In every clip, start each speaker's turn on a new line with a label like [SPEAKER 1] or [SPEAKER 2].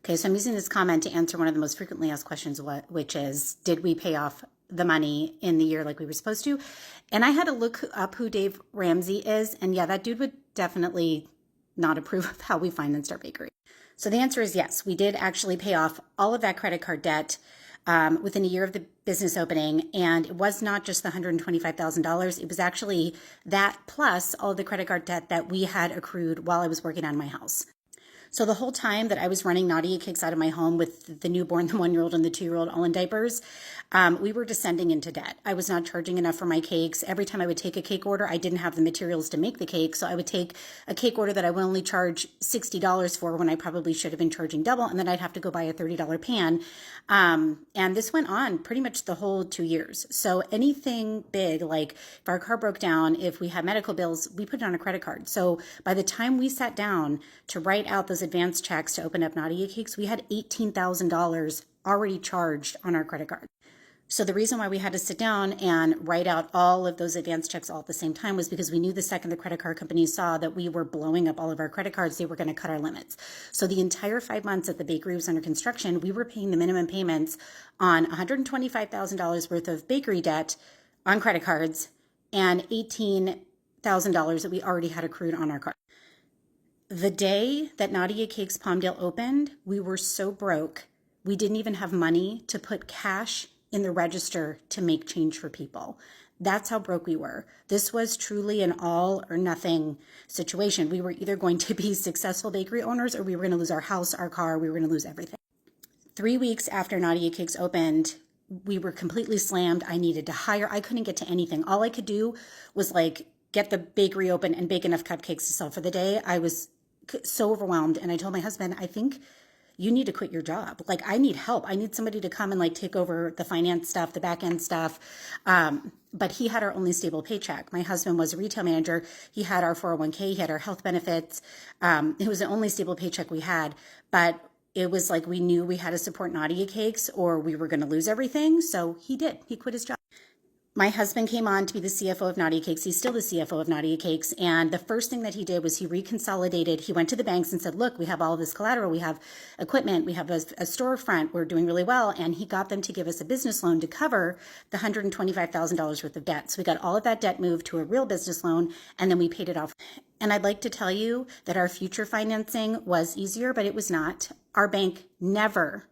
[SPEAKER 1] Okay, so I'm using this comment to answer one of the most frequently asked questions, which is, did we pay off the money in the year like we were supposed to? And I had to look up who Dave Ramsey is. And yeah, that dude would definitely not approve of how we financed our bakery. So the answer is yes, we did actually pay off all of that credit card debt within a year of the business opening. And it was not just the $125,000. It was actually that plus all of the credit card debt that we had accrued while I was working on my house. So the whole time that I was running Nadia Cakes out of my home with the newborn, the 1-year-old and the 2-year-old all in diapers, we were descending into debt. I was not charging enough for my cakes. Every time I would take a cake order, I didn't have the materials to make the cake. So I would take a cake order that I would only charge $60 for when I probably should have been charging double. And then I'd have to go buy a $30 pan. And this went on pretty much the whole 2 years. So anything big, like if our car broke down, if we had medical bills, we put it on a credit card. So by the time we sat down to write out those advance checks to open up Nadia Cakes, we had $18,000 already charged on our credit card. So the reason why we had to sit down and write out all of those advance checks all at the same time was because we knew the second the credit card companies saw that we were blowing up all of our credit cards, they were going to cut our limits. So the entire 5 months that the bakery was under construction, we were paying the minimum payments on $125,000 worth of bakery debt on credit cards and $18,000 that we already had accrued on our card. The day that Nadia Cakes Palmdale opened, we were so broke, we didn't even have money to put cash in the register to make change for people. That's how broke we were. This was truly an all or nothing situation. We were either going to be successful bakery owners or we were going to lose our house, our car, we were going to lose everything. 3 weeks after Nadia Cakes opened, we were completely slammed. I needed to hire. I couldn't get to anything. All I could do was get the bakery open and bake enough cupcakes to sell for the day. I was so overwhelmed. And I told my husband, I think you need to quit your job. I need help. I need somebody to come and take over the finance stuff, the back end stuff. But he had our only stable paycheck. My husband was a retail manager. He had our 401k, he had our health benefits. It was the only stable paycheck we had. But it was we knew we had to support Nadia Cakes or we were going to lose everything. So he did. He quit his job. My husband came on to be the CFO of Nadia Cakes. He's still the CFO of Nadia Cakes. And the first thing that he did was he reconsolidated. He went to the banks and said, look, we have all this collateral. We have equipment. We have a storefront. We're doing really well. And he got them to give us a business loan to cover the $125,000 worth of debt. So we got all of that debt moved to a real business loan, and then we paid it off. And I'd like to tell you that our future financing was easier, but it was not. Our bank never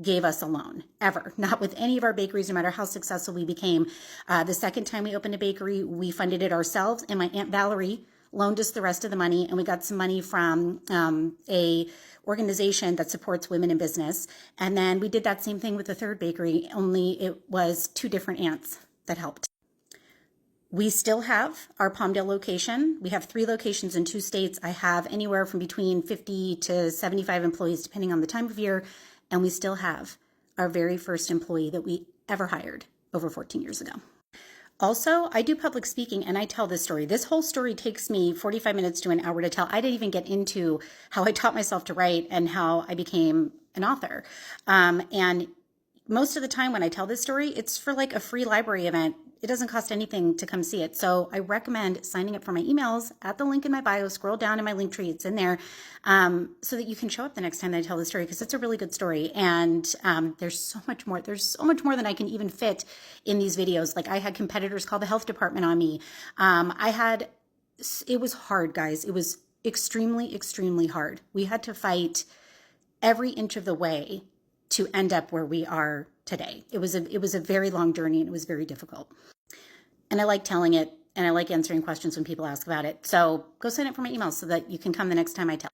[SPEAKER 1] gave us a loan, ever. Not with any of our bakeries, no matter how successful we became. The second time we opened a bakery, we funded it ourselves, and my Aunt Valerie loaned us the rest of the money, and we got some money from a organization that supports women in business. And then we did that same thing with the third bakery, only it was 2 different aunts that helped. We still have our Palmdale location. We have 3 locations in 2 states. I have anywhere from between 50 to 75 employees, depending on the time of year. And we still have our very first employee that we ever hired over 14 years ago. Also, I do public speaking and I tell this story. This whole story takes me 45 minutes to an hour to tell. I didn't even get into how I taught myself to write and how I became an author. And most of the time when I tell this story, it's for a free library event. It doesn't cost anything to come see it. So I recommend signing up for my emails at the link in my bio. Scroll down in my link tree. It's in there so that you can show up the next time that I tell the story, because it's a really good story. And there's so much more. There's so much more than I can even fit in these videos. I had competitors call the health department on me. It was hard, guys. It was extremely, extremely hard. We had to fight every inch of the way to end up where we are today. It was a very long journey, and it was very difficult. And I like telling it, and I like answering questions when people ask about it. So go sign up for my emails so that you can come the next time I tell.